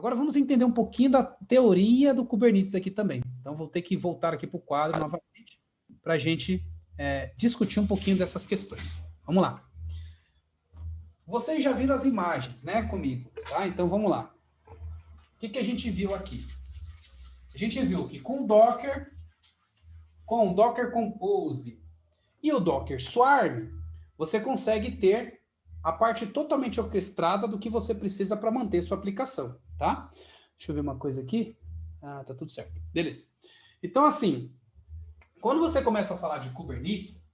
Agora vamos entender um pouquinho da teoria do Kubernetes aqui também. Então vou ter que voltar aqui para o quadro novamente para a gente discutir um pouquinho dessas questões. Vamos lá. Vocês já viram as imagens, né, comigo, tá? Então vamos lá. O que a gente viu aqui? A gente viu que com o Docker Compose e o Docker Swarm, você consegue ter a parte totalmente orquestrada do que você precisa para manter sua aplicação, tá? Deixa eu ver uma coisa aqui. Ah, tá tudo certo. Beleza. Então, assim, quando você começa a falar de Kubernetes,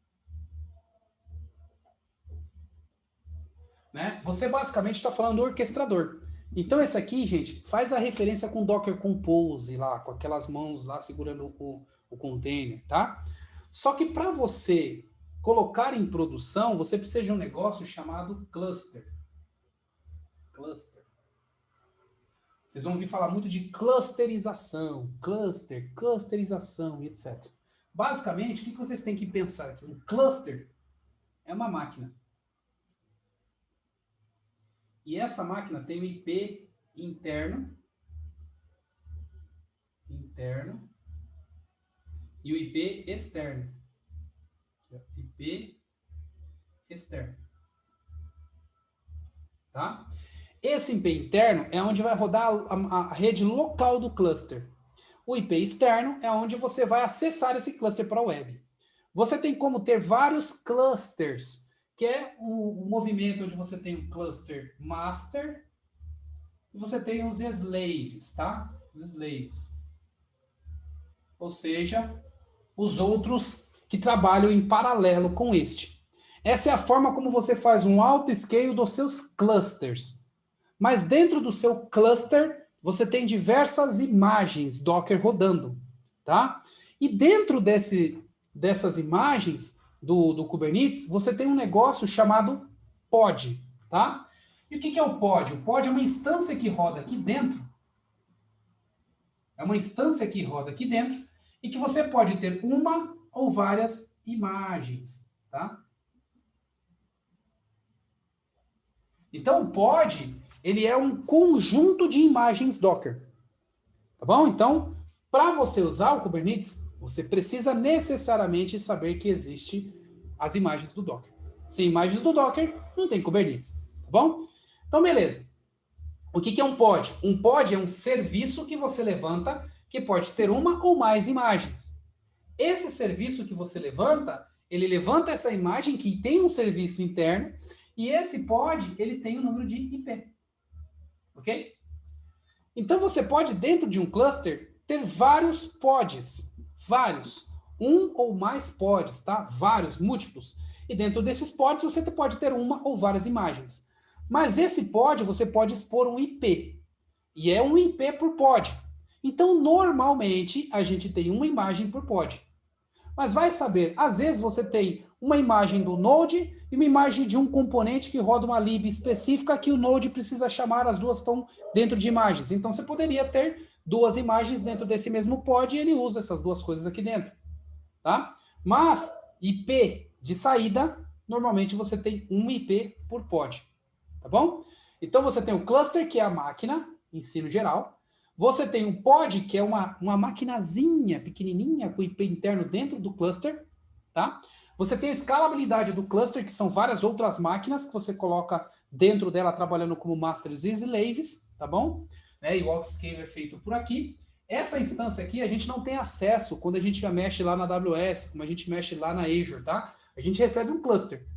né, você basicamente está falando do orquestrador. Então, esse aqui, gente, faz a referência com Docker Compose lá, com aquelas mãos lá segurando o container, tá? Só que para você colocar em produção, você precisa de um negócio chamado cluster. Cluster. Vocês vão ouvir falar muito de clusterização, clusterização e etc. Basicamente, o que vocês têm que pensar aqui? Um cluster é uma máquina. E essa máquina tem o IP interno e o IP externo. IP externo. Tá? Esse IP interno é onde vai rodar a rede local do cluster. O IP externo é onde você vai acessar esse cluster para a web. Você tem como ter vários clusters, que é o movimento onde você tem o cluster master e você tem os slaves, tá? Os slaves. Ou seja, os outros que trabalham em paralelo com este. Essa é a forma como você faz um auto-scale dos seus clusters. Mas dentro do seu cluster, você tem diversas imagens Docker rodando, tá? E dentro dessas imagens do Kubernetes, você tem um negócio chamado pod, tá? E o que é o pod? O pod é uma instância que roda aqui dentro. É uma instância que roda aqui dentro e que você pode ter uma ou várias imagens, tá? Então, o pod, ele é um conjunto de imagens Docker, tá bom? Então, para você usar o Kubernetes, você precisa necessariamente saber que existe as imagens do Docker. Sem imagens do Docker, não tem Kubernetes, tá bom? Então, beleza. O que é um pod? Um pod é um serviço que você levanta que pode ter uma ou mais imagens. Esse serviço que você levanta, ele levanta essa imagem que tem um serviço interno e esse pod, ele tem um número de IP. Ok? Então você pode, dentro de um cluster, ter vários pods. Vários. Um ou mais pods, tá? Vários, múltiplos. E dentro desses pods você pode ter uma ou várias imagens. Mas esse pod você pode expor um IP. E é um IP por pod. Então, normalmente, a gente tem uma imagem por pod. Mas vai saber, às vezes você tem uma imagem do Node e uma imagem de um componente que roda uma lib específica que o Node precisa chamar, as duas estão dentro de imagens. Então você poderia ter duas imagens dentro desse mesmo pod e ele usa essas duas coisas aqui dentro. Tá? Mas IP de saída, normalmente você tem um IP por pod. Tá bom? Então você tem o cluster, que é a máquina, ensino geral. Você tem um pod, que é uma maquinazinha pequenininha com IP interno dentro do cluster, tá? Você tem a escalabilidade do cluster, que são várias outras máquinas que você coloca dentro dela trabalhando como masters e slaves, tá bom? E o autoscale é feito por aqui. Essa instância aqui a gente não tem acesso quando a gente mexe lá na AWS, como a gente mexe lá na Azure, tá? A gente recebe um cluster.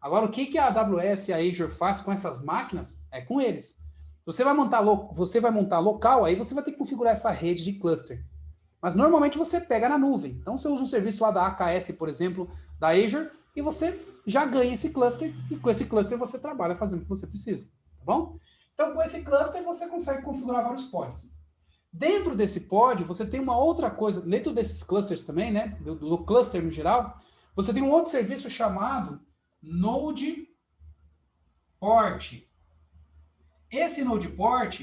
Agora, o que a AWS e a Azure faz com essas máquinas é com eles. Você vai montar local, aí você vai ter que configurar essa rede de cluster. Mas normalmente você pega na nuvem. Então você usa um serviço lá da AKS, por exemplo, da Azure, e você já ganha esse cluster, e com esse cluster você trabalha fazendo o que você precisa, tá bom? Então com esse cluster você consegue configurar vários pods. Dentro desse pod, você tem uma outra coisa, dentro desses clusters também, né, do cluster no geral, você tem um outro serviço chamado Node Port. Esse Node Port,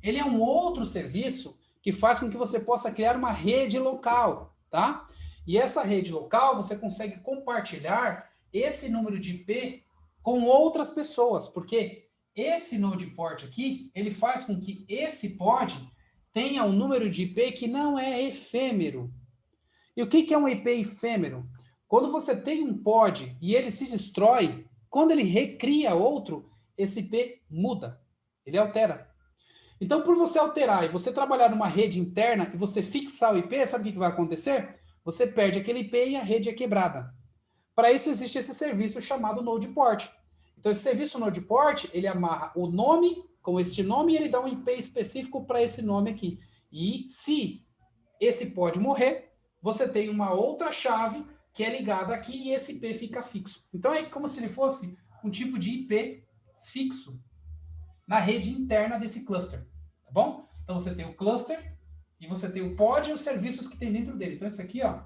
ele é um outro serviço que faz com que você possa criar uma rede local, tá? E essa rede local, você consegue compartilhar esse número de IP com outras pessoas, porque esse node port aqui, ele faz com que esse pod tenha um número de IP que não é efêmero. E o que é um IP efêmero? Quando você tem um pod e ele se destrói, quando ele recria outro, esse IP muda, ele altera. Então, por você alterar e você trabalhar numa rede interna e você fixar o IP, sabe o que vai acontecer? Você perde aquele IP e a rede é quebrada. Para isso existe esse serviço chamado Node Port. Então, esse serviço Node Port, ele amarra o nome com este nome e ele dá um IP específico para esse nome aqui. E se esse pod morrer, você tem uma outra chave que é ligada aqui e esse IP fica fixo. Então, é como se ele fosse um tipo de IP fixo na rede interna desse cluster, tá bom? Então, você tem o cluster e você tem o pod e os serviços que tem dentro dele. Então, isso aqui, ó,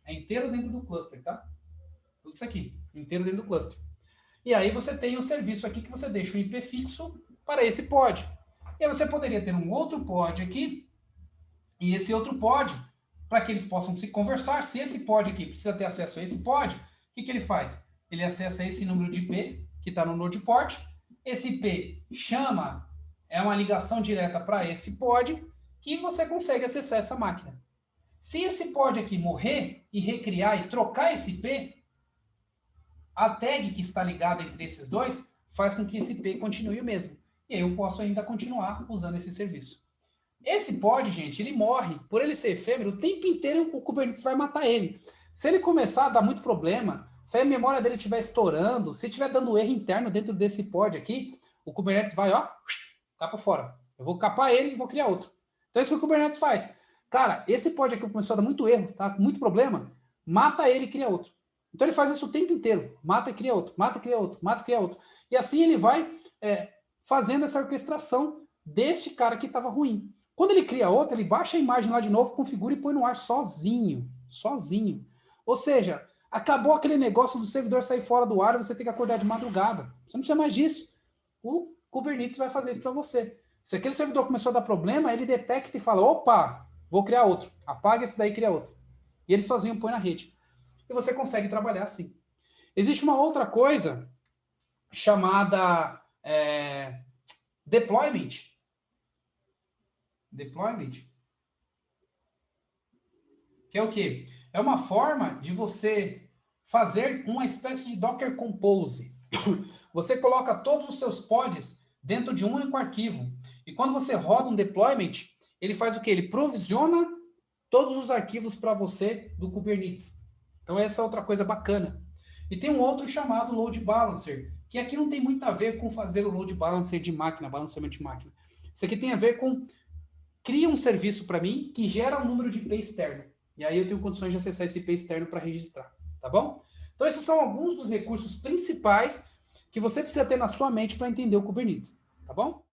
é inteiro dentro do cluster, tá? Tudo isso aqui, inteiro dentro do cluster. E aí você tem o serviço aqui que você deixa o IP fixo para esse pod. E aí você poderia ter um outro pod aqui, e esse outro pod, para que eles possam se conversar, se esse pod aqui precisa ter acesso a esse pod, o que ele faz? Ele acessa esse número de IP que está no node port, esse IP chama, é uma ligação direta para esse pod, que você consegue acessar essa máquina. Se esse pod aqui morrer e recriar e trocar esse IP, a tag que está ligada entre esses dois faz com que esse IP continue o mesmo. E aí eu posso ainda continuar usando esse serviço. Esse pod, gente, ele morre. Por ele ser efêmero, o tempo inteiro o Kubernetes vai matar ele. Se ele começar a dar muito problema, se a memória dele estiver estourando, se estiver dando erro interno dentro desse pod aqui, o Kubernetes vai, ó, capa fora. Eu vou capar ele e vou criar outro. Então é isso que o Kubernetes faz. Cara, esse pod aqui começou a dar muito erro, tá? Com muito problema, mata ele e cria outro. Então ele faz isso o tempo inteiro. Mata e cria outro, mata e cria outro, mata e cria outro. E assim ele vai fazendo essa orquestração deste cara que estava ruim. Quando ele cria outro, ele baixa a imagem lá de novo, configura e põe no ar sozinho. Sozinho. Ou seja, acabou aquele negócio do servidor sair fora do ar e você ter que acordar de madrugada. Você não precisa mais disso. O Kubernetes vai fazer isso para você. Se aquele servidor começou a dar problema, ele detecta e fala, opa, vou criar outro. Apaga esse daí e cria outro. E ele sozinho põe na rede. E você consegue trabalhar assim. Existe uma outra coisa chamada deployment. Deployment. Que é o quê? É uma forma de você fazer uma espécie de Docker Compose. Você coloca todos os seus pods dentro de um único arquivo. E quando você roda um deployment, ele faz o quê? Ele provisiona todos os arquivos para você do Kubernetes. Então essa é outra coisa bacana. E tem um outro chamado Load Balancer, que aqui não tem muito a ver com fazer o Load Balancer de máquina, balanceamento de máquina. Isso aqui tem a ver com cria um serviço para mim que gera um número de IP externo. E aí eu tenho condições de acessar esse IP externo para registrar, tá bom? Então esses são alguns dos recursos principais que você precisa ter na sua mente para entender o Kubernetes, tá bom?